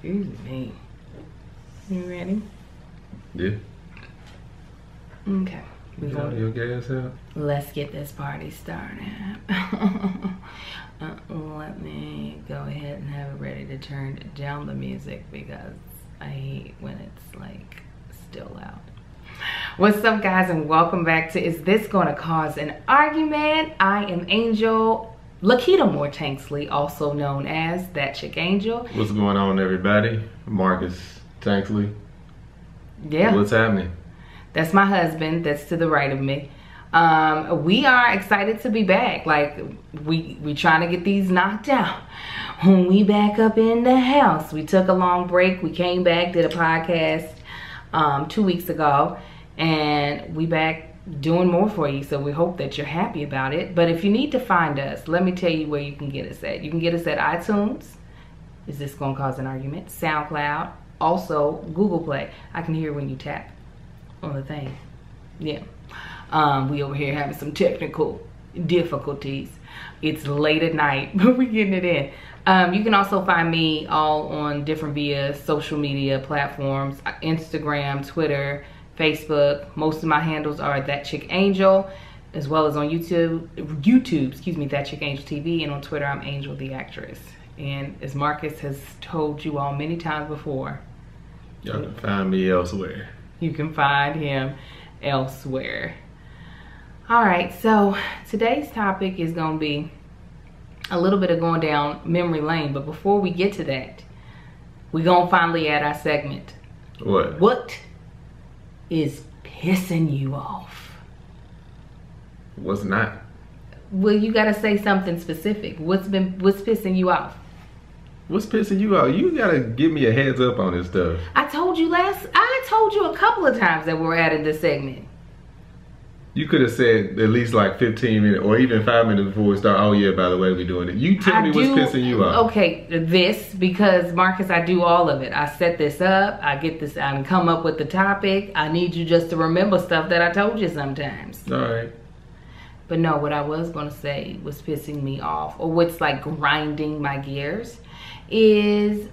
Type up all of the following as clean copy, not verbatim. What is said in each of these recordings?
Excuse me. You ready? Yeah. Okay. You got your gas out? Let's get this party started. Let me go ahead and have it ready to turn down the music because I hate when it's like still loud. What's up, guys, and welcome back to Is This Gonna Cause an Argument? I am Angel Lakita Moore Tanksley, also known as That Chick Angel. What's going on, everybody? Marcus Tanksley. Yeah. What's happening? That's my husband. That's to the right of me. We are excited to be back. Like, we trying to get these knocked out. When we back up in the house, we took a long break. We came back, did a podcast 2 weeks ago, and we back doing more for you. So we hope that you're happy about it. But if you need to find us, let me tell you where you can get us at. You can get us at iTunes. Is This Gonna Cause an Argument? SoundCloud. Also, GooglePlay. I can hear when you tap on the thing. Yeah. We over here having some technical difficulties. It's late at night, but we're getting it in. You can also find me all on different via social media platforms, Instagram, Twitter, Facebook. Most of my handles are That Chick Angel, as well as on YouTube, That Chick Angel TV, and on Twitter, I'm Angel the Actress. And as Marcus has told you all many times before, y'all can find me elsewhere. You can find him elsewhere. All right, so today's topic is going to be a little bit of going down memory lane. But before we get to that, we're going to finally add our segment. What? What is pissing you off? What's not? Well, you got to say something specific. What's pissing you off? What's pissing you off? You gotta give me a heads up on this stuff. I told you a couple of times that we're adding this segment. You could have said at least like 15 minutes or even 5 minutes before we start. Oh yeah, by the way, we're doing it. You tell me what's pissing you off. Okay, this, because Marcus, I do all of it. I set this up, I get this, I come up with the topic. I need you just to remember stuff that I told you sometimes. All right. But no, what I was gonna say was pissing me off, or what's like grinding my gears, is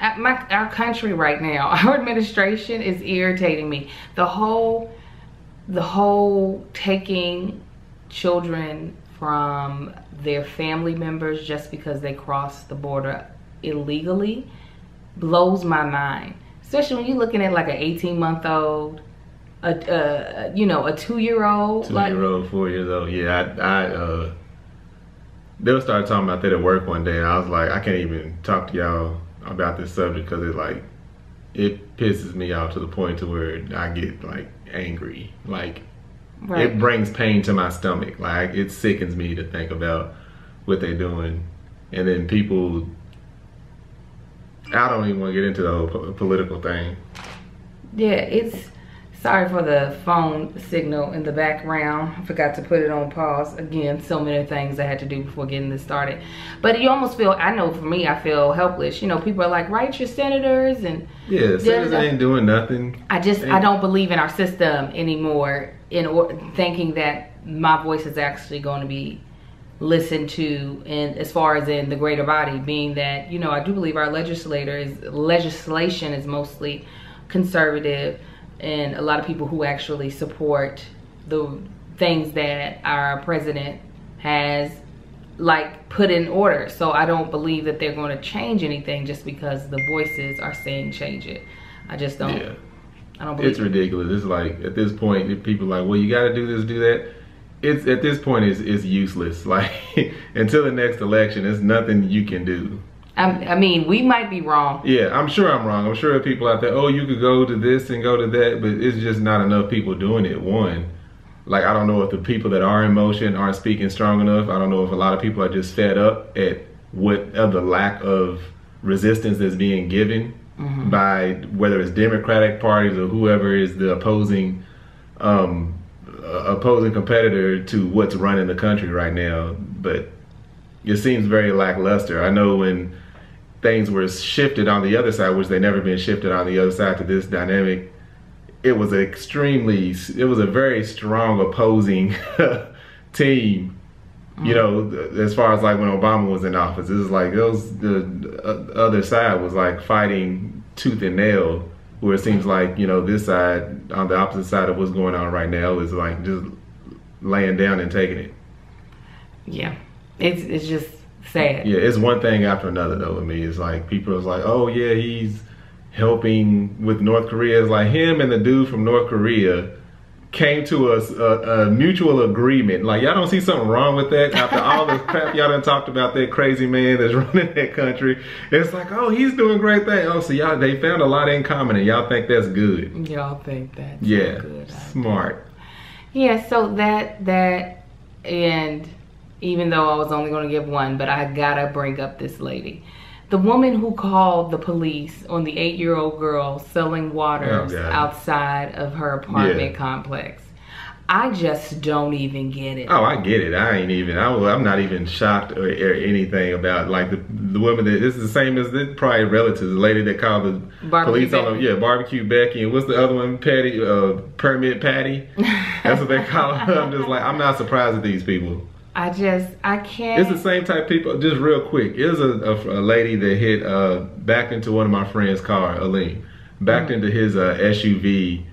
our country right now. Our administration is irritating me. The whole taking children from their family members just because they crossed the border illegally blows my mind. Especially when you're looking at like an 18-month-old, a 2-year-old. 2-year-old, 4 years old. Yeah, they'll start talking about that at work one day, and I was like, I can't even talk to y'all about this subject because it pisses me off to the point to where I get like angry. Like, right. It brings pain to my stomach. Like, it sickens me to think about what they're doing. And then people, I don't even want to get into the whole political thing. Yeah, sorry for the phone signal in the background. I forgot to put it on pause. Again, so many things I had to do before getting this started. But you almost feel, I know for me, I feel helpless. You know, people are like, write your senators and... Yeah, senators ain't doing nothing. I don't believe in our system anymore, thinking that my voice is actually going to be listened to, and as far as in the greater body, being that, you know, I do believe our legislation is mostly conservative, and a lot of people who actually support the things that our president has like put in order. So I don't believe that they're going to change anything just because the voices are saying change it. I just don't. Yeah. I don't believe it's ridiculous. It's like at this point, people are like, well, you got to do this, do that. It's at this point, it's useless. Like until the next election, there's nothing you can do. I mean, we might be wrong. Yeah, I'm sure I'm wrong. I'm sure there are people out there, oh, you could go to this and go to that, but it's just not enough people doing it. One, like, I don't know if the people that are in motion aren't speaking strong enough. I don't know if a lot of people are just fed up at the lack of resistance that's being given by whether it's Democratic parties or whoever is the opposing competitor to what's running the country right now. But it seems very lackluster. I know when things were shifted on the other side, which they never been shifted on the other side to this dynamic, it was a very strong opposing team You know, as far as like when Obama was in office, it was like the other side was like fighting tooth and nail, where it seems like, you know, this side, on the opposite side of what's going on right now, is like just laying down and taking it. Yeah, it's just sad. Yeah, it's one thing after another though. I mean, it's like people is like, oh yeah, he's helping with North Korea. It's like him and the dude from North Korea came to a mutual agreement. Like, y'all don't see something wrong with that after all the crap y'all done talked about that crazy man that's running that country. It's like, oh, he's doing great things. Oh, so y'all, they found a lot in common and y'all think that's good. Y'all think that's so good. Smart. Yeah, so that, and even though I was only going to give one, but I gotta bring up this lady. The woman who called the police on the 8-year-old girl selling waters outside of her apartment complex. I just don't even get it. Oh, I get it. I'm not even shocked or anything about like the woman that, this is the same as the probably relatives, the lady that called the police on them. Yeah, Barbecue Becky, and what's the other one? Patty, Permit Patty. That's what they call her. I'm just like, I'm not surprised at these people. I can't. It's the same type of people. Just real quick, it was a lady that hit, backed into one of my friend's car, Aline, backed into his SUV,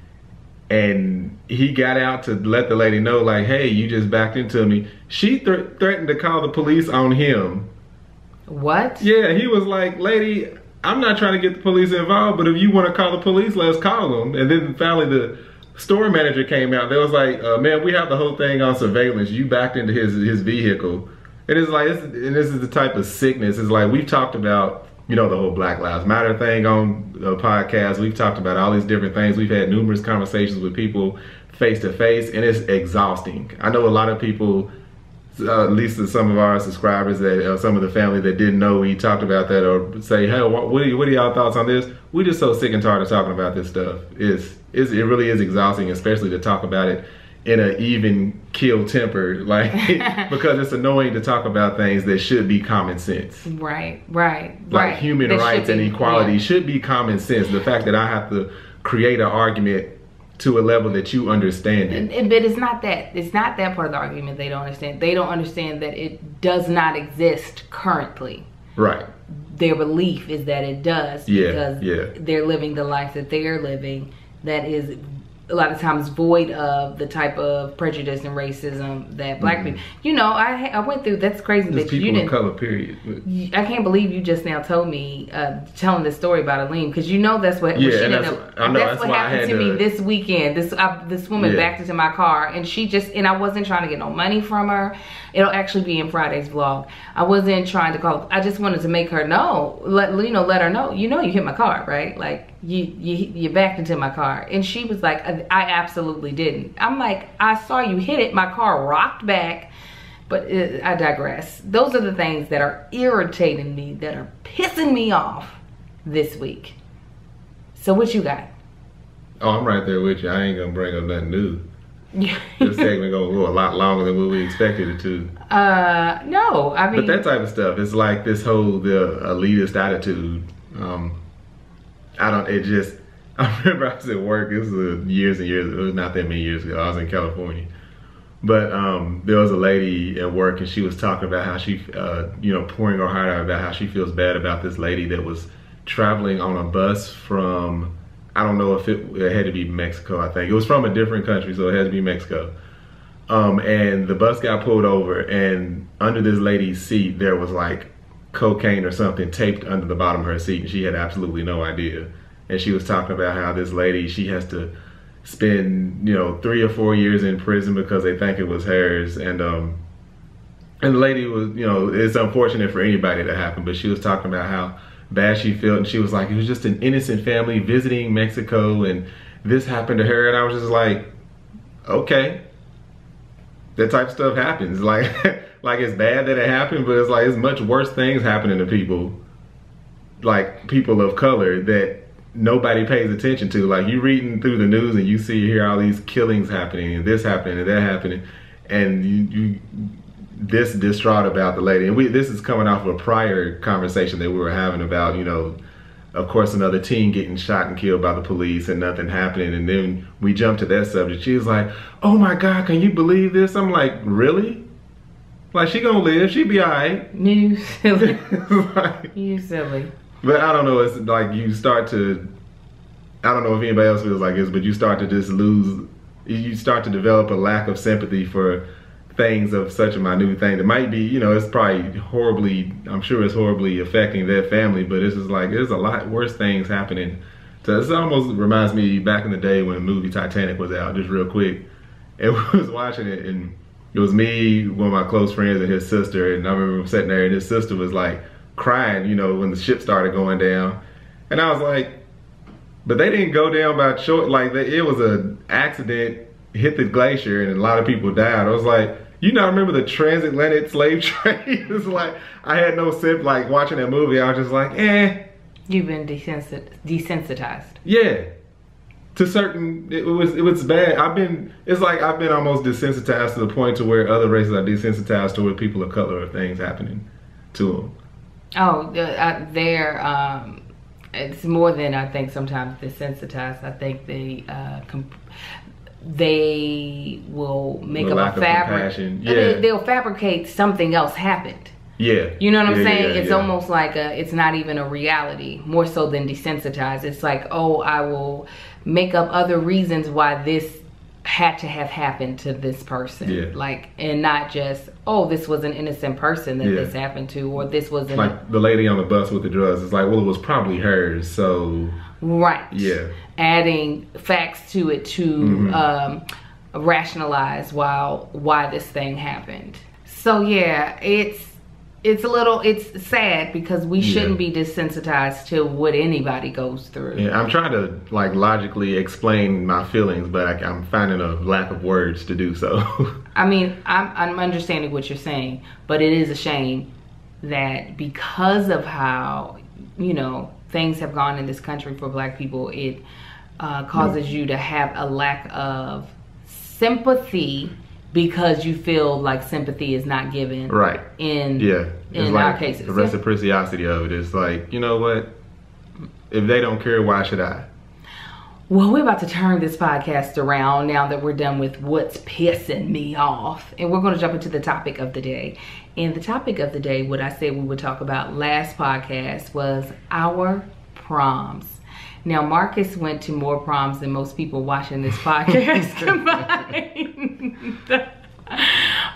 and he got out to let the lady know, like, hey, you just backed into me. She threatened to call the police on him. What? Yeah, he was like, lady, I'm not trying to get the police involved, but if you want to call the police, let's call them. And then finally the store manager came out. They was like, man, we have the whole thing on surveillance. You backed into his vehicle. And it's like, and this is the type of sickness. It's like, we've talked about, you know, the whole Black Lives Matter thing on the podcast. We've talked about all these different things. We've had numerous conversations with people face to face, and it's exhausting. I know a lot of people, at least some of our subscribers, that some of the family that didn't know we talked about that, or say, hey, what are y'all thoughts on this? We're just so sick and tired of talking about this stuff. It really is exhausting, especially to talk about it in an even keel temper, like, because it's annoying to talk about things that should be common sense. Right. Like human rights and equality should be common sense. The fact that I have to create an argument to a level that you understand it. But it's not that part of the argument they don't understand. They don't understand that it does not exist currently. Right. Their belief is that it does, because they're living the life that they're living that is a lot of times void of the type of prejudice and racism that black people, you know, I went through. That's crazy that you didn't. Color, period. I can't believe you just now told me, telling this story about Aline, because you know that's what. Yeah, that's what happened to me this weekend. This woman backed into my car, and she just, and I wasn't trying to get no money from her. It'll actually be in Friday's vlog. I wasn't trying to call. I just wanted to make her know, let her know. You know, you hit my car, right? Like you backed into my car, and she was like, I absolutely didn't. I'm like, I saw you hit it. My car rocked back, but I digress. Those are the things that are irritating me, that are pissing me off this week. So what you got? Oh, I'm right there with you. I ain't gonna bring up nothing new. This segment gonna go a lot longer than what we expected it to. No, I mean, but that type of stuff, it's like this whole the elitist attitude. I remember I was at work. This was years and years. It was not that many years ago. I was in California, but there was a lady at work, and she was talking about how she, you know, pouring her heart out about how she feels bad about this lady that was traveling on a bus from, I don't know if it had to be Mexico. I think it was from a different country, so it had to be Mexico. And the bus got pulled over, and under this lady's seat there was like cocaine or something taped under the bottom of her seat, and she had absolutely no idea. And she was talking about how this lady, she has to spend, you know, 3 or 4 years in prison because they think it was hers. And the lady was, you know, it's unfortunate for anybody that happened, but she was talking about how bad she felt, and she was like, it was just an innocent family visiting Mexico, and this happened to her. And I was just like, okay, that type of stuff happens. Like, like it's bad that it happened, but it's like, it's much worse things happening to people, like people of color, that nobody pays attention to. Like, you reading through the news and you hear all these killings happening, and this happening and that happening, and you this distraught about the lady. And this is coming off of a prior conversation that we were having about, you know, of course, another teen getting shot and killed by the police and nothing happening. And then we jumped to that subject. She was like, oh my God, can you believe this? I'm like, really? Like, she gonna live. She be alright. You silly. Like, You silly. but I don't know. It's like you start to. I don't know if anybody else feels like this, but you start to just lose. You start to develop a lack of sympathy for things of such a minute thing that might be, you know, it's probably horribly. I'm sure it's horribly affecting their family, but it's just like there's a lot worse things happening. So this almost reminds me back in the day when the movie Titanic was out. Just real quick, and we was watching it, and it was me, one of my close friends, and his sister. And I remember sitting there, and his sister was like crying, you know, when the ship started going down. And I was like, but they didn't go down by short. Like, it was an accident, hit the glacier, and a lot of people died. I was like, you not remember the transatlantic slave trade? It's like, I had no sense, like, watching that movie. I was just like, eh. You've been desensitized. Yeah. To certain, it was bad. It's like I've been almost desensitized to the point to where other races are desensitized toward people of color or things happening to them. Oh, it's more than I think sometimes desensitized. I think they will make up a fabric. Yeah. They'll fabricate something else happened. Yeah. You know what I'm saying? Yeah, it's almost like it's not even a reality, more so than desensitized. It's like, oh, I will make up other reasons why this had to have happened to this person. Yeah. Like, and not just, oh, this was an innocent person that this happened to, or this was like the lady on the bus with the drugs. It's like, well, it was probably hers, so. Right. Yeah. Adding facts to it to rationalize why this thing happened. So yeah, it's sad because we shouldn't be desensitized to what anybody goes through. Yeah, I'm trying to like logically explain my feelings, but I'm finding a lack of words to do so. I mean, I'm understanding what you're saying, but it is a shame that because of how, you know, things have gone in this country for Black people, it causes you to have a lack of sympathy because you feel like sympathy is not given. Right. In our cases. The reciprocity of it is like, you know what? If they don't care, why should I? Well, we're about to turn this podcast around now that we're done with what's pissing me off. And we're going to jump into the topic of the day. And the topic of the day, what I said we would talk about last podcast, was our proms. Now, Marcus went to more proms than most people watching this podcast combined.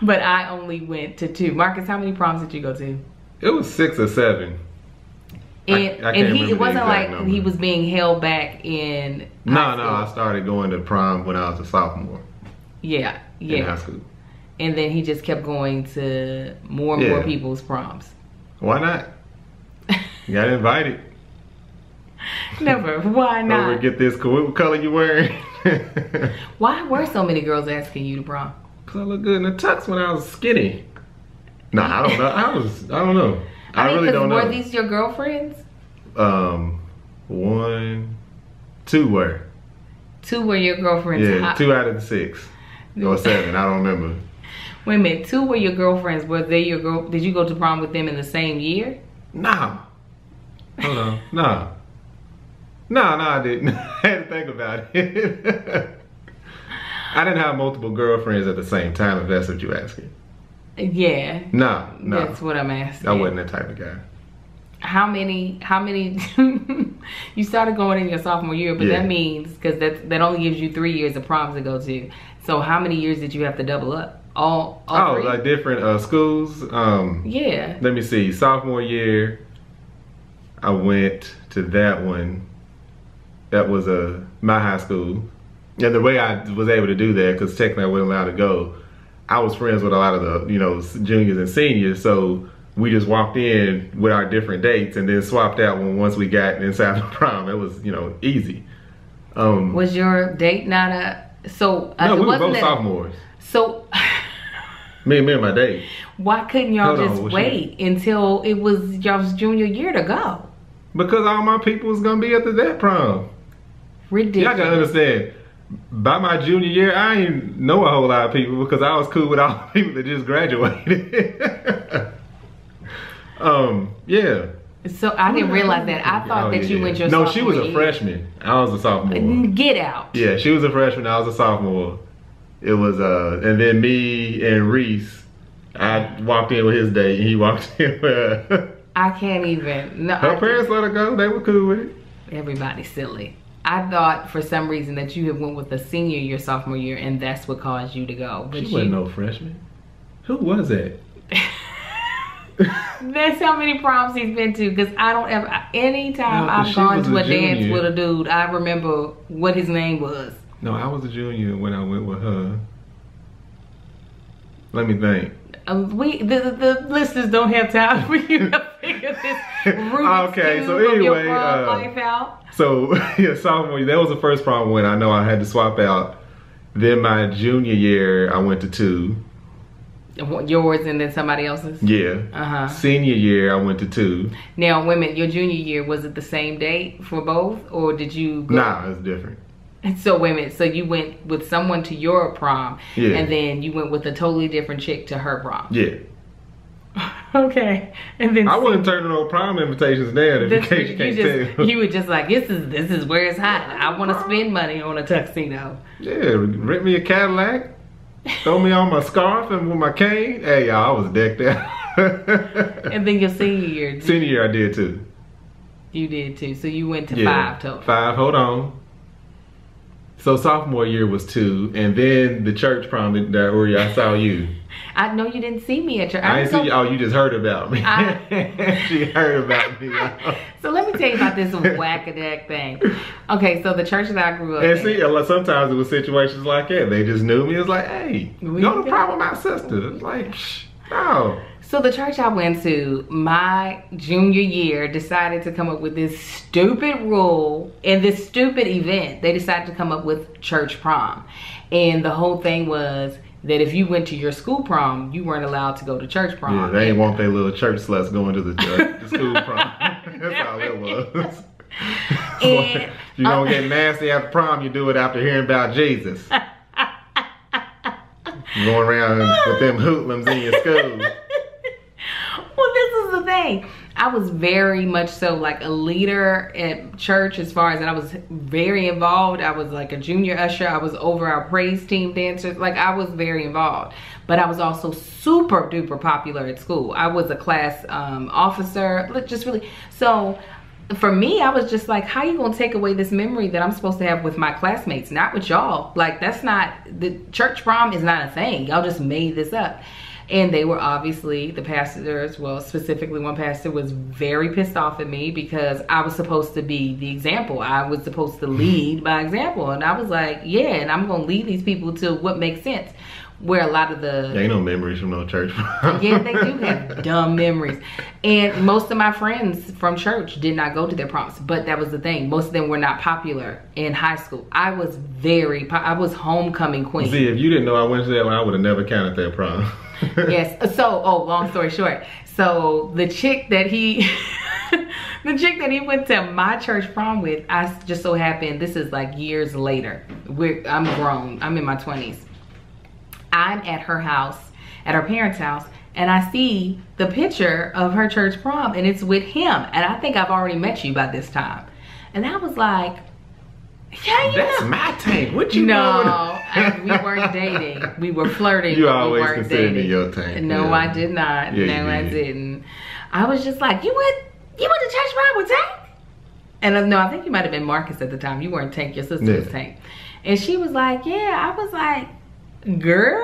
But I only went to 2. Marcus, how many proms did you go to? It was 6 or 7. It wasn't like number. He was being held back in high school. I started going to prom when I was a sophomore. Yeah. In high school. And then he just kept going to more and more people's proms. Why not? You got invited. Never. Why not? Over, get this. What color you wearing? Why were so many girls asking you to prom? Cause I look good in the tux when I was skinny. Nah, I don't know. I don't know. I really don't know. Were these your girlfriends? 1, 2 were. 2 were your girlfriends? Yeah, 2 out of the 6 or 7. I don't remember. Wait a minute. 2 were your girlfriends. Were they your girl? Did you go to prom with them in the same year? No. Hold on. No. No, I didn't. I had to think about it. I didn't have multiple girlfriends at the same time, if that's what you're asking. Yeah. No. That's what I'm asking. I wasn't that type of guy. How many you started going in your sophomore year, but that means, because that only gives you 3 years of proms to go to. So how many years did you have to double up? All 3? Like different schools? Yeah. Let me see. Sophomore year, I went to that one. That was my high school. And the way I was able to do that, because technically I wasn't allowed to go, I was friends with a lot of the, you know, juniors and seniors, so we just walked in with our different dates and then swapped out once we got inside the prom. It was, you know, easy. Was your date not no, we were both sophomores. So me and my date. Why couldn't y'all just wait until it was y'all's junior year to go? Because all my people was gonna be at that prom. Ridiculous. Y'all gotta understand. By my junior year, I didn't know a whole lot of people because I was cool with all the people that just graduated. Yeah. So I didn't realize that. I thought that you went your sophomore No, she was a freshman. I was a sophomore. Get out. Yeah, she was a freshman. I was a sophomore. It was, and then me and Reese I walked in with his date, and he walked in with her. I can't even. No, her parents let her go. They were cool with it. Everybody's silly. I thought for some reason that you had went with the senior year, sophomore year, and that's what caused you to go. But she wasn't no freshman. Who was that? That's how many proms he's been to, because I don't ever, anytime I've gone to a dance with a dude, I remember what his name was. No, I was a junior when I went with her. Let me think. The listeners don't have time for you to figure this Rubik's Cube so of anyway, your prom life out. So yeah, sophomore year, that was the first prom when I know I had to swap out. Then my junior year, I went to 2. Yours and then somebody else's? Yeah. Senior year, I went to 2. Now, women, your junior year, was it the same date for both, or did you go? Nah, it's different. And so, wait a minute, so you went with someone to your prom, yeah, and then you went with a totally different chick to her prom? Yeah. Okay. And then I wasn't turning no prom invitations down, in case you can't tell. You were just like, this is where it's hot. I want to spend money on a tuxedo. Yeah, rent me a Cadillac. Throw me on my scarf and with my cane. Hey, y'all, I was decked out. And then your senior year. Senior year, I did too. You did too. So you went to 5 total. 5, hold on. So sophomore year was 2. And then the church prom where I saw you. I know you didn't see me at church. I didn't see you. Oh, you just heard about me. She heard about me. So let me tell you about this whack-a-dack thing. Okay, so the church that I grew up in. in. See, sometimes it was situations like that. They just knew me. It was like, hey, go to prom with my sister. It's like, no. So the church I went to, my junior year, decided to come up with this stupid rule and this stupid event. They decided to come up with church prom. And the whole thing was that if you went to your school prom, you weren't allowed to go to church prom. Yeah, they didn't want their little church sluts going to the school prom. That's all it was. And, you don't get nasty after prom, you do it after hearing about Jesus. Going around with them hoodlums in your school. Well, this is the thing. I was very much so like a leader at church, as far as that I was very involved. I was like a junior usher. I was over our praise team dancers. Like, I was very involved. But I was also super duper popular at school. I was a class officer. Just really. So for me, I was just like, how you gonna take away this memory that I'm supposed to have with my classmates, not with y'all? Like, that's not, the church prom is not a thing. Y'all just made this up. And they were obviously, the pastors, well, specifically one pastor was very pissed off at me because I was supposed to be the example. I was supposed to lead by example. And I was like, yeah, and I'm going to lead these people to what makes sense. Where a lot of the... There ain't no memories from no church. Yeah, they do have dumb memories. And most of my friends from church did not go to their proms. But that was the thing. Most of them were not popular in high school. I was homecoming queen. See, if you didn't know I went to that one, I would have never counted that prom. Yes. So, long story short. So the chick that he... the chick that he went to my church prom with, I just so happened, this is like years later. I'm grown. I'm in my 20s. I'm at her house, at her parents' house, and I see the picture of her church prom, and it's with him. And I think I've already met you by this time. And I was like, yeah, that's my tank. What you know? No, we weren't dating. We were flirting. You always considered me your tank. No, yeah. I did not. Yeah, no, I didn't. I was just like, you went to church prom with Tank? And no, I think you might have been Marcus at the time. You weren't Tank. Your sister was Tank. And she was like, yeah. I was like, girl,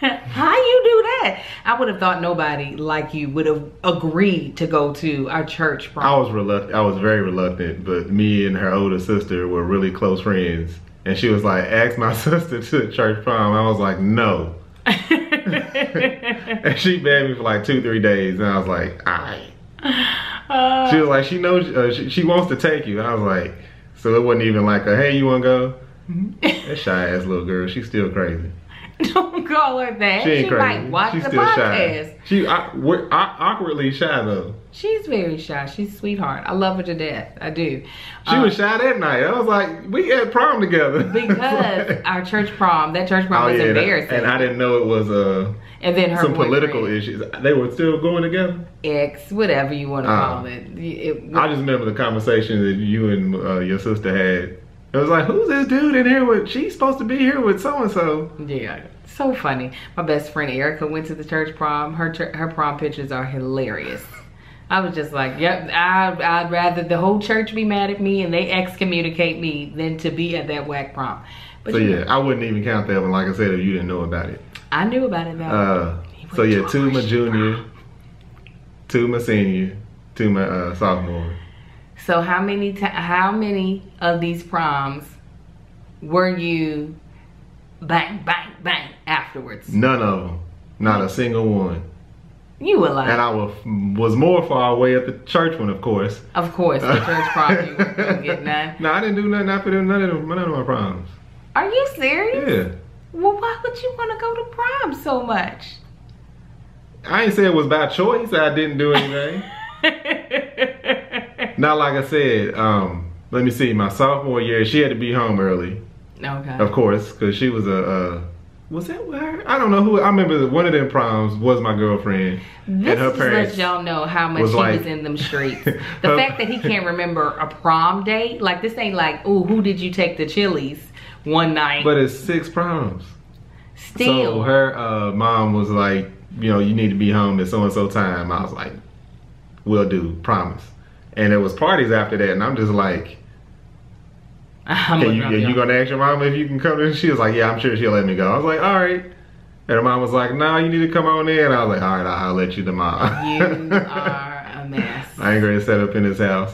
how you do that? I would have thought nobody like you would have agreed to go to our church prom. I was very reluctant, but me and her older sister were really close friends. And she was like, ask my sister to the church prom. I was like, no. And she begged me for like 2-3 days. And I was like, all right. She was like, she knows, she wants to take you. I was like, so it wasn't even like a, hey, you want to go? That shy ass little girl, she's still crazy. Don't call her that. She ain't crazy. Might watch she's the still podcast. Shy. She awkwardly shy though. She's very shy. She's a sweetheart. I love her to death. I do. She was shy that night. I was like, we had prom together. Because our church prom, that church prom was embarrassing. And I didn't know it was and then her some political issues. They were still going together? Whatever you want to call it. I just remember the conversation that you and your sister had. It was like, who's this dude in here with, she's supposed to be here with so-and-so. Yeah. So funny. My best friend Erica went to the church prom. Her prom pictures are hilarious. I was just like, yep, I'd rather the whole church be mad at me and they excommunicate me than to be at that whack prom. But so yeah, I wouldn't even count that one, like I said, if you didn't know about it. I knew about it though. So yeah, 2 my junior, 2 my senior, 2 my sophomore. So how many of these proms were you bang, bang, bang afterwards? None of them. Not a single one. You were like. And I was more far away at the church one, of course. Of course, the church prom, you weren't gonna get none. No, I didn't do nothing after none of my proms. Are you serious? Yeah. Well, why would you want to go to prom so much? I ain't say it was by choice. I didn't do anything. Not like I said. Let me see. My sophomore year, she had to be home early. Okay. Of course, because she was was that with her? I don't know who. I remember one of them proms was my girlfriend. This and her parents let y'all know how much he was in them streets. The fact that he can't remember a prom date, like this ain't like, ooh, who did you take to Chili's one night? But it's 6 proms. Still. So her mom was like, you know, you need to be home at so-and-so time. I was like, will do, promise. And there was parties after that, and I'm just like, you gonna ask your mom if you can come in? She was like, yeah, I'm sure she'll let me go. I was like, all right. And her mom was like, nah, you need to come on in. I was like, all right, I'll let you tomorrow. You are a mess. I ain't gonna set up in his house.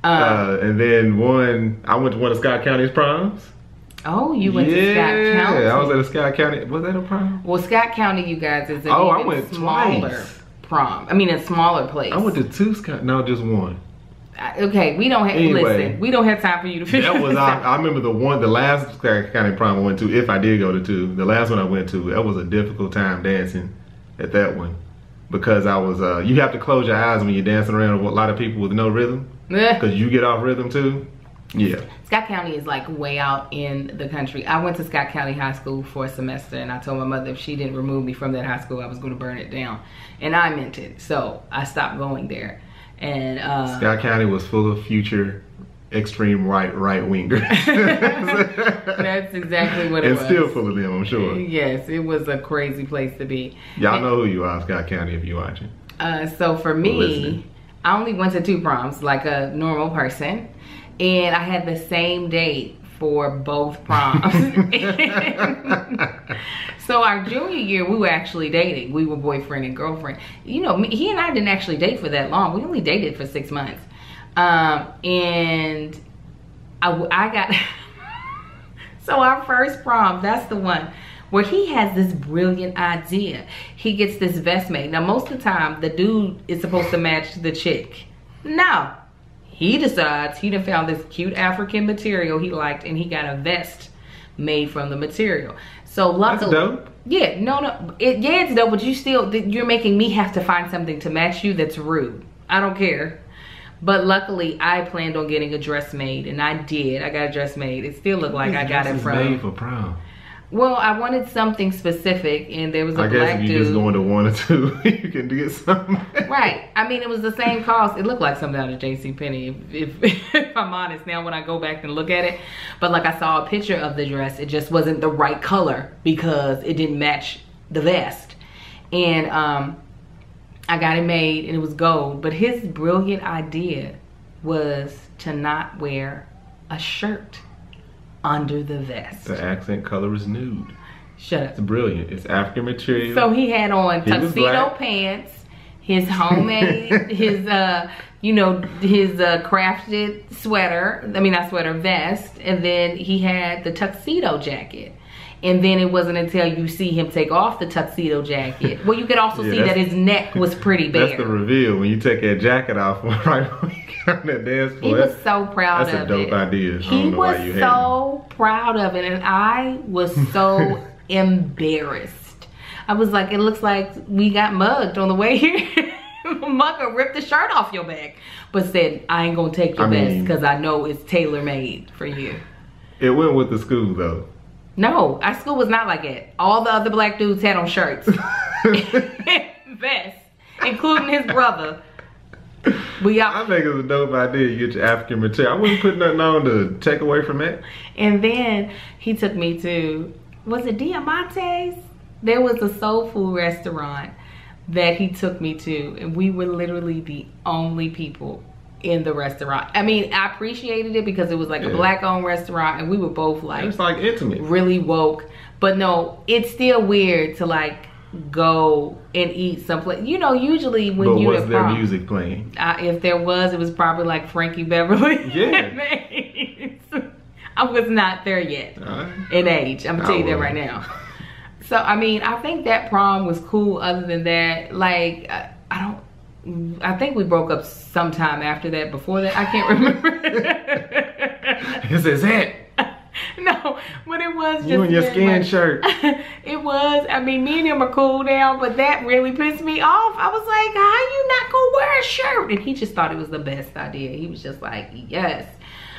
And then I went to one of Scott County's proms. Oh, you went to Scott County? Yeah, I was at a Scott County. Was that a prom? Well, Scott County, you guys, is I went smaller twice. Prom. I mean, a smaller place. I went to 2 Scott. No, just 1. Okay, we don't have listen. We don't have time for you to figure this out. I remember the last Scott County prom I went to. If I did go to 2, the last one I went to, that was a difficult time dancing at that one because I was. You have to close your eyes when you're dancing around with a lot of people with no rhythm because you get off rhythm too. Yeah. Scott County is like way out in the country. I went to Scott County High School for a semester and I told my mother if she didn't remove me from that high school, I was going to burn it down. And I meant it. So I stopped going there. And Scott County was full of future extreme right wingers. That's exactly what it was. And still full of them, I'm sure. Yes, it was a crazy place to be. Y'all know who you are, Scott County, if you're watching. So for me, I only went to 2 proms like a normal person. And I had the same date for both proms. So our junior year, we were actually dating. We were boyfriend and girlfriend. You know, he and I didn't actually date for that long. We only dated for 6 months. And I got... So our first prom, that's the one where he has this brilliant idea. He gets this vest made. Now, most of the time, the dude is supposed to match the chick. No. He decides he done found this cute African material he liked and he got a vest made from the material. So luckily, that's dope. Yeah, it's dope, but you're making me have to find something to match you that's rude. I don't care. But luckily, I planned on getting a dress made, and I did. I got a dress made. It still looked like I got it from. Made for prom. Well, I wanted something specific, and there was a black dude. I guess if you just going to 1 or 2, you can get something. Right. I mean, it was the same cost. It looked like something out of JCPenney, if I'm honest now when I go back and look at it. But like I saw a picture of the dress. It just wasn't the right color because it didn't match the vest. And I got it made, and it was gold. But his brilliant idea was to not wear a shirt under the vest. The accent color is nude. Shut up. It's brilliant. It's African material. So he had on tuxedo pants, his homemade, his crafted sweater. I mean, not sweater, vest. And then he had the tuxedo jacket. And then it wasn't until you see him take off the tuxedo jacket. Well, you could also see that his neck was pretty bare. That's the reveal when you take that jacket off right when you get on that dance floor. He was so proud of it. That's a dope idea. He was so proud of it, and I was so embarrassed. I was like, it looks like we got mugged on the way here. Mugger ripped the shirt off your back, but said, I ain't gonna take your vest because I know it's tailor-made for you. It went with the school, though. No, our school was not like it. All the other black dudes had on shirts. Vests, including his brother. I think it's a dope idea. You get your African material. I wouldn't put nothing on to take away from it. And then he took me to was it Diamante's? There was a soul food restaurant that he took me to, and we were literally the only people in the restaurant. I mean, I appreciated it because it was like a black-owned restaurant, and we were both like, it's like intimate, really woke. But no, it's still weird to like go and eat someplace. You know, usually when you was there music playing? If there was, it was probably like Frankie Beverly. Yeah. I was not there yet in age. I'm gonna tell you that right now. So I mean, I think that prom was cool. Other than that, like I think we broke up sometime after that. Before that, I can't remember. This is it. No, but it was just you and your skin shirt. It was. I mean, me and him are cool now, but that really pissed me off. I was like, "How you not gonna wear a shirt?" And he just thought it was the best idea. He was just like, "Yes."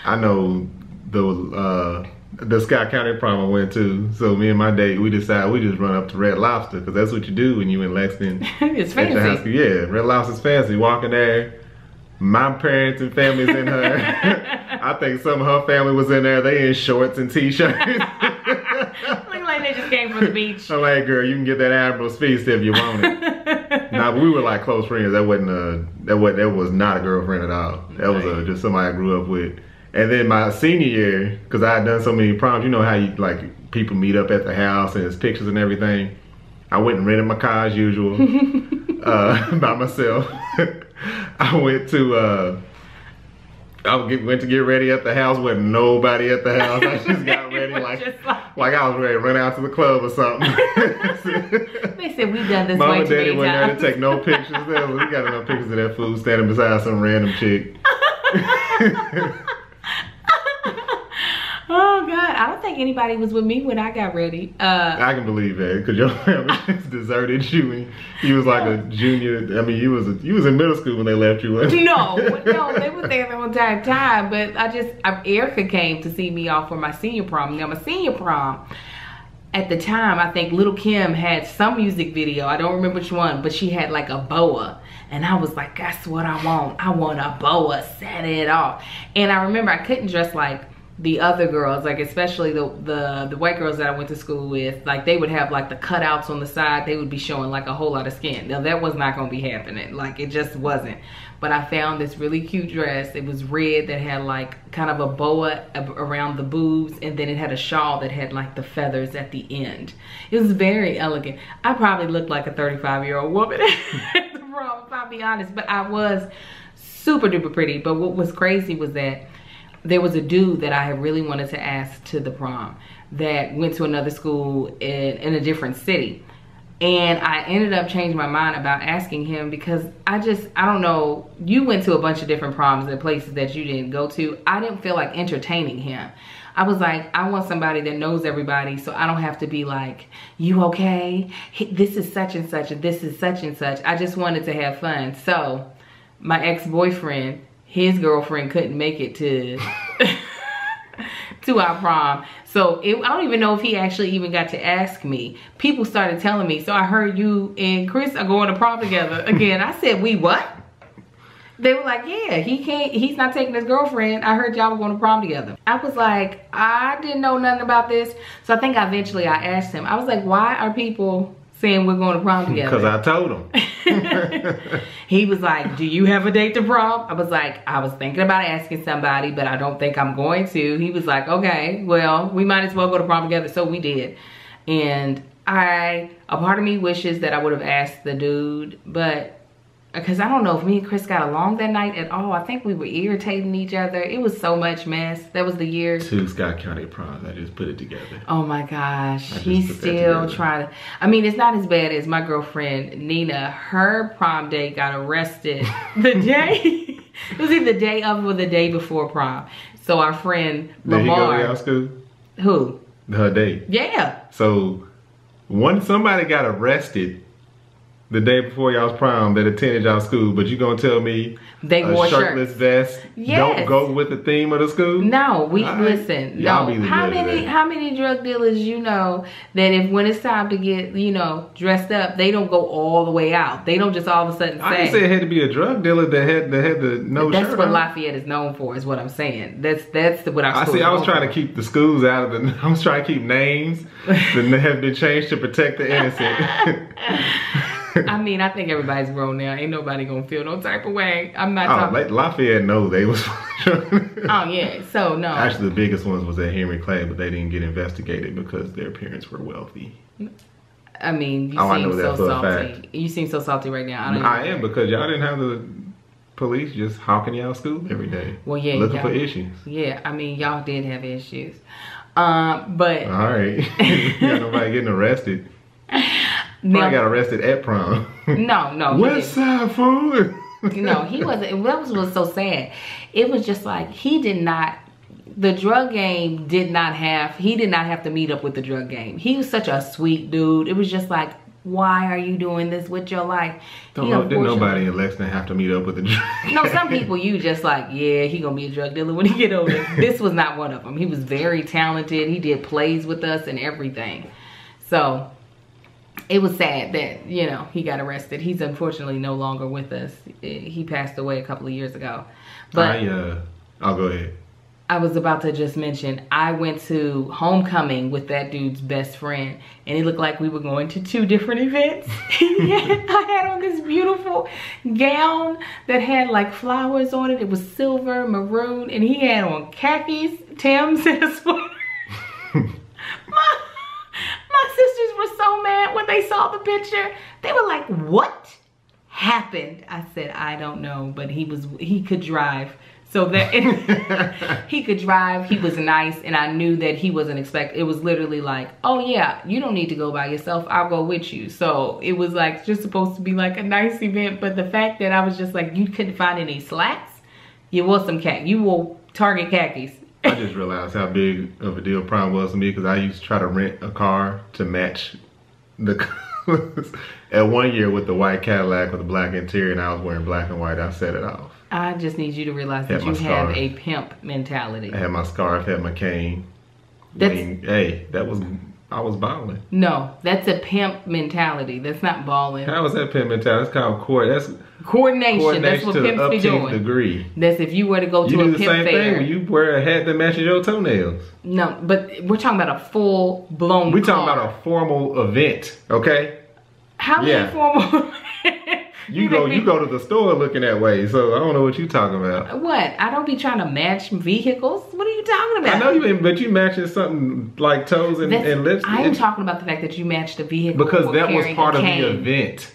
I know the Scott County prom I went to. So me and my date, we decided we just run up to Red Lobster because that's what you do when you in Lexington. It's fancy. Yeah, Red Lobster's fancy. Walking there, my parents and family's in her. I think some of her family was in there. They in shorts and t-shirts. Look like they just came from the beach. I'm like, girl, you can get that Admiral's Feast if you want it. Nah, but we were like close friends. That was not a girlfriend at all. That was just somebody I grew up with. And then my senior year, because I had done so many proms, you know how you like people meet up at the house and there's pictures and everything. I went and rented my car as usual, by myself. I went to went to get ready at the house with nobody at the house. I just got ready like I was ready to run out to the club or something. They said we done this. Mom and Daddy went there to take no pictures. We got enough pictures of that fool standing beside some random chick. Oh God, I don't think anybody was with me when I got ready. I can believe that because your family just deserted you and you was like a junior. I mean, you was in middle school when they left you. No, they were there the entire time. But Erica came to see me off for my senior prom. Now my senior prom, at the time, I think Little Kim had some music video. I don't remember which one, but she had like a boa. And I was like, that's what I want. I want a boa, set it off. And I remember I couldn't dress like the other girls, like especially the white girls that I went to school with. Like they would have like the cutouts on the side. They would be showing like a whole lot of skin. Now that was not gonna be happening. Like it just wasn't. But I found this really cute dress. It was red that had like kind of a boa around the boobs, and then it had a shawl that had like the feathers at the end. It was very elegant. I probably looked like a 35-year-old woman at the prom, if I'll be honest, but I was super duper pretty. But what was crazy was that there was a dude that I had really wanted to ask to the prom that went to another school in a different city. And I ended up changing my mind about asking him because I don't know, you went to a bunch of different proms and places that you didn't go to. I didn't feel like entertaining him. I was like, I want somebody that knows everybody so I don't have to be like, you okay? This is such and such, and this is such and such. I just wanted to have fun. So my ex-boyfriend, his girlfriend couldn't make it to to our prom. So I don't even know if he actually even got to ask me. People started telling me, so I heard you and Chris are going to prom together again. I said, we what? They were like, yeah, he's not taking his girlfriend. I heard y'all were going to prom together. I was like, I didn't know nothing about this. So I think eventually I asked him. I was like, why are people saying we're going to prom together? Because I told him. He was like, do you have a date to prom? I was like, I was thinking about asking somebody, but I don't think I'm going to. He was like, okay, well, we might as well go to prom together. So we did. And a part of me wishes that I would have asked the dude, but because I don't know if me and Chris got along that night at all. I think we were irritating each other. It was so much mess. That was the year. 2 Scott County proms. I just put it together. Oh my gosh. He's still trying to. I mean, it's not as bad as my girlfriend Nina. Her prom date got arrested the day. It was either the day of or the day before prom. So our friend Lamar. Did he go to your school? Who? Her date. Yeah. So somebody got arrested the day before y'all's prom that attended y'all school, but you gonna tell me they wore shirtless vest don't go with the theme of the school? No, listen. No, how many drug dealers you know that if when it's time to get dressed up, they don't go all the way out. They don't just all of a sudden say. I didn't say it had to be a drug dealer that had the no shirt. That's what Lafayette is known for, is what I'm saying. That's what our school. I was trying to keep the schools out of I was trying to keep names that have been changed to protect the innocent. I mean, I think everybody's grown now. Ain't nobody gonna feel no type of way. I'm not talking. Lafayette knows they was. Oh yeah, so no. Actually, the biggest ones was at Henry Clay, but they didn't get investigated because their parents were wealthy. I mean, you seem so salty. You seem so salty right now. I am, because y'all didn't have the police just hawking y'all school every day. Well, yeah, looking for issues. Yeah, I mean, y'all did have issues, but all right, you got nobody getting arrested. I got arrested at prom. No. West Side fool. No, he wasn't. That was so sad. It was just like he did not. The drug game did not have. He did not have to meet up with the drug game. He was such a sweet dude. It was just like, why are you doing this with your life? Didn't nobody in Lexington have to meet up with the drug game? No, some people you just like, yeah, he gonna be a drug dealer when he get older. This was not one of them. He was very talented. He did plays with us and everything. So it was sad that, he got arrested. He's unfortunately no longer with us. He passed away a couple of years ago. But I'll go ahead. I was about to just mention, I went to homecoming with that dude's best friend, and it looked like we were going to 2 different events. I had on this beautiful gown that had like flowers on it. It was silver, maroon, and he had on khakis, Tim's, and a sweater. My sisters were so mad when they saw the picture. They were like, what happened? I said, I don't know, but he could drive. So that he could drive, he was nice, and I knew that he wasn't it was literally like, oh yeah, you don't need to go by yourself, I'll go with you. So it was like just supposed to be like a nice event, but the fact that I was just like, you couldn't find any slacks, you wore some you wore Target khakis. I just realized how big of a deal prom was to me, because I used to try to rent a car to match the colors. At one year with the white Cadillac with the black interior, and I was wearing black and white, I set it off. I just need you to realize that you have a pimp mentality. I had my scarf, had my cane. I was balling. No, that's a pimp mentality. That's not balling. How is that pimp mentality? That's called coordination. That's what pimps be doing. Degree. That's if you were to go to a pimp fair. You do the same thing when you wear a hat that matches your toenails. No, but we're talking about a full-blown We're talking about a formal event, okay? How many formal You go to the store looking that way, so I don't know what you're talking about. What? I don't be trying to match vehicles. What are you talking about? I know you ain't, but you matching something like toes and lips. I am talking about the fact that you matched a vehicle. Because that was part of the event.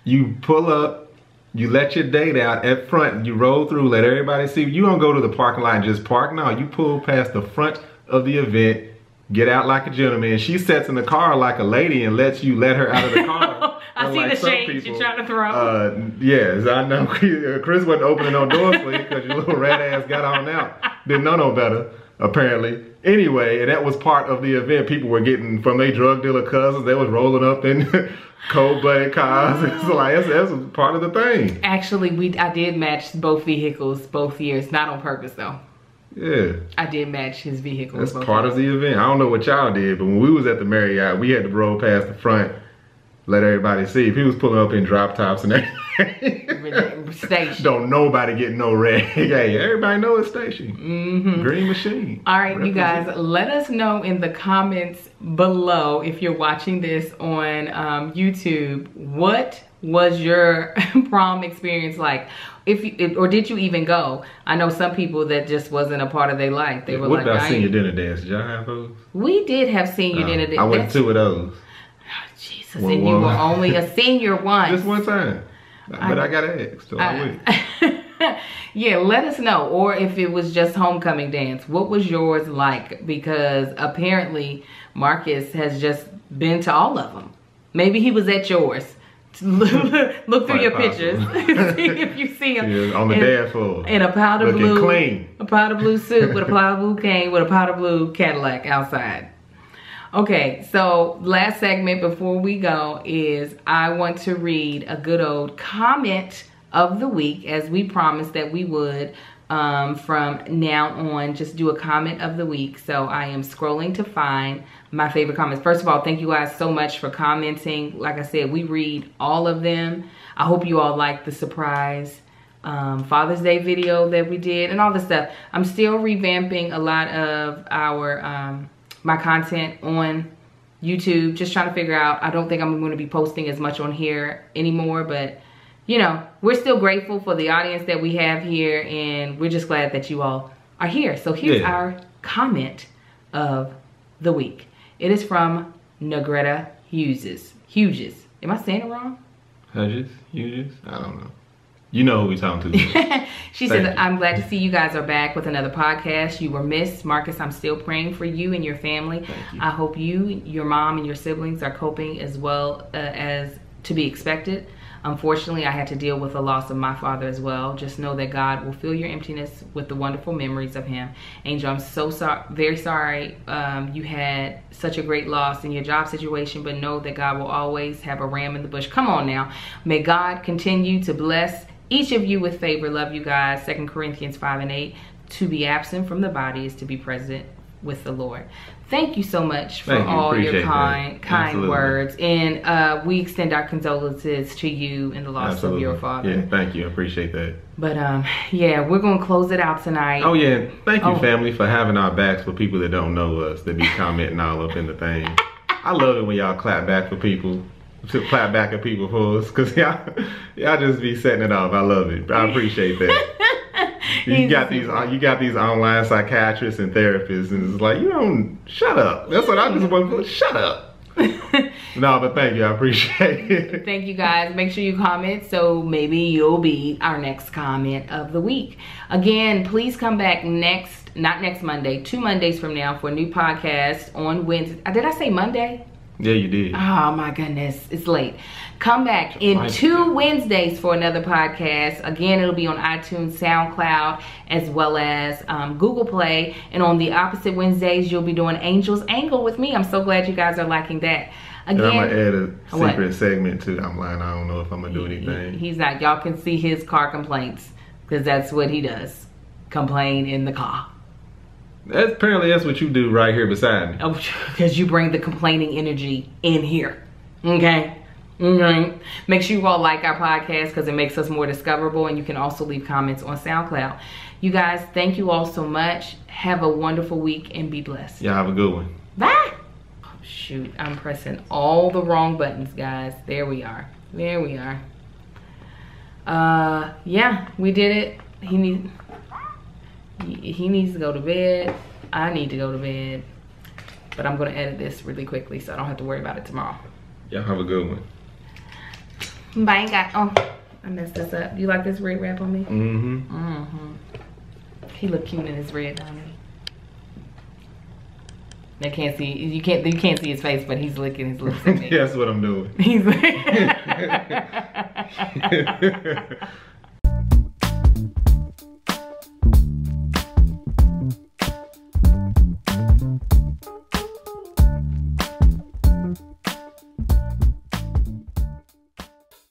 You pull up, you let your date out at front, you roll through, let everybody see. You don't go to the parking lot and just park. No, you pull past the front of the event, get out like a gentleman. She sits in the car like a lady and lets you let her out of the car. I see the shade you're trying to throw. Yes, I know. Chris wasn't opening no doors for you because your little rat ass got on out. Didn't know no better, apparently. Anyway, and that was part of the event. People were getting from their drug dealer cousins. They was rolling up in cold-blooded cars. It's like that's part of the thing. Actually, I did match both vehicles both years. Not on purpose though. Yeah. I did match his vehicle. That's part of the event. I don't know what y'all did, but when we was at the Marriott, we had to roll past the front, let everybody see. If he was pulling up in drop tops and everything, Station. Don't nobody get no red. Hey, everybody know it's Station. Green Machine. All right, you guys, let us know in the comments below if you're watching this on YouTube. What was your prom experience like? Or did you even go? I know some people that just wasn't a part of their life. They were what like, about senior dinner dance? Did y'all have those? We did have senior dinner dance. I went to 2 of those. Oh, Jesus, and you were only a senior once. Just one time. But I got asked, so I went. Yeah, let us know. Or if it was just homecoming dance, what was yours like? Because apparently Marcus has just been to all of them. Maybe he was at yours. Look through your pictures. See if you see him on the dance floor in a powder blue, clean. A powder blue suit with a powder blue cane with a powder blue Cadillac outside. Okay, so last segment before we go is I want to read a good old comment of the week, as we promised that we would. From now on, just do a comment of the week. So I am scrolling to find my favorite comments. First of all, thank you guys so much for commenting. Like I said, we read all of them. I hope you all liked the surprise Father's Day video that we did and all this stuff. I'm still revamping a lot of our my content on YouTube, just trying to figure out. I don't think I'm going to be posting as much on here anymore, but you know, we're still grateful for the audience that we have here, and we're just glad that you all are here. So here's our comment of the week. It is from Negretta Hughes. Am I saying it wrong? Hughes? I don't know. You know who we're talking to. She said, I'm glad to see you guys are back with another podcast. You were missed. Marcus, I'm still praying for you and your family. Thank you. I hope you, your mom, and your siblings are coping as well as to be expected. Unfortunately, I had to deal with the loss of my father as well. Just know that God will fill your emptiness with the wonderful memories of him. Angel, I'm so sorry, very sorry you had such a great loss in your job situation, but know that God will always have a ram in the bush. Come on now. May God continue to bless each of you with favor. Love you guys. 2 Corinthians 5:8. To be absent from the body is to be present with the Lord. Thank you so much for all your kind words, and we extend our condolences to you in the loss of your father. Yeah, thank you. I appreciate that. But yeah, we're gonna close it out tonight. Oh yeah, thank you, family, for having our backs for people that don't know us, that be commenting all up in the thing. I love it when y'all clap back for people. Clap back at people for us, cause y'all just be setting it off. I love it. I appreciate that. You got these online psychiatrists and therapists, and it's like, you don't shut up. That's what I just want to shut up. No, but thank you. I appreciate it. Thank you guys. Make sure you comment so maybe you'll be our next comment of the week. Again, please come back not next Monday, 2 Mondays from now for a new podcast on Wednesday. Did I say Monday? Yeah, you did. Oh my goodness, it's late. Come back in 2 Wednesdays for another podcast. Again, it'll be on iTunes, SoundCloud, as well as GooglePlay. And on the opposite Wednesdays, you'll be doing Angel's Angle with me. I'm so glad you guys are liking that. Again, and I'm gonna add a secret segment too. I'm lying. I don't know if I'm gonna do anything. He's not. Y'all can see his car complaints, because that's what he does. Complain in the car. Apparently that's what you do right here beside me. Oh, because you bring the complaining energy in here. Okay? Make sure you all like our podcast, because it makes us more discoverable, and you can also leave comments on SoundCloud. You guys, thank you all so much. Have a wonderful week and be blessed. Yeah, have a good one. Bye. Oh, shoot, I'm pressing all the wrong buttons, guys. There we are. There we are. Yeah, we did it. He needs to go to bed. I need to go to bed. But I'm going to edit this really quickly so I don't have to worry about it tomorrow. Y'all have a good one. Bye, guys. Oh, I messed this up. You like this red wrap on me? Mm-hmm. He look cute in his red, don't he? They can't see, you can't see his face, but he's licking his lips at me. That's what I'm doing. He's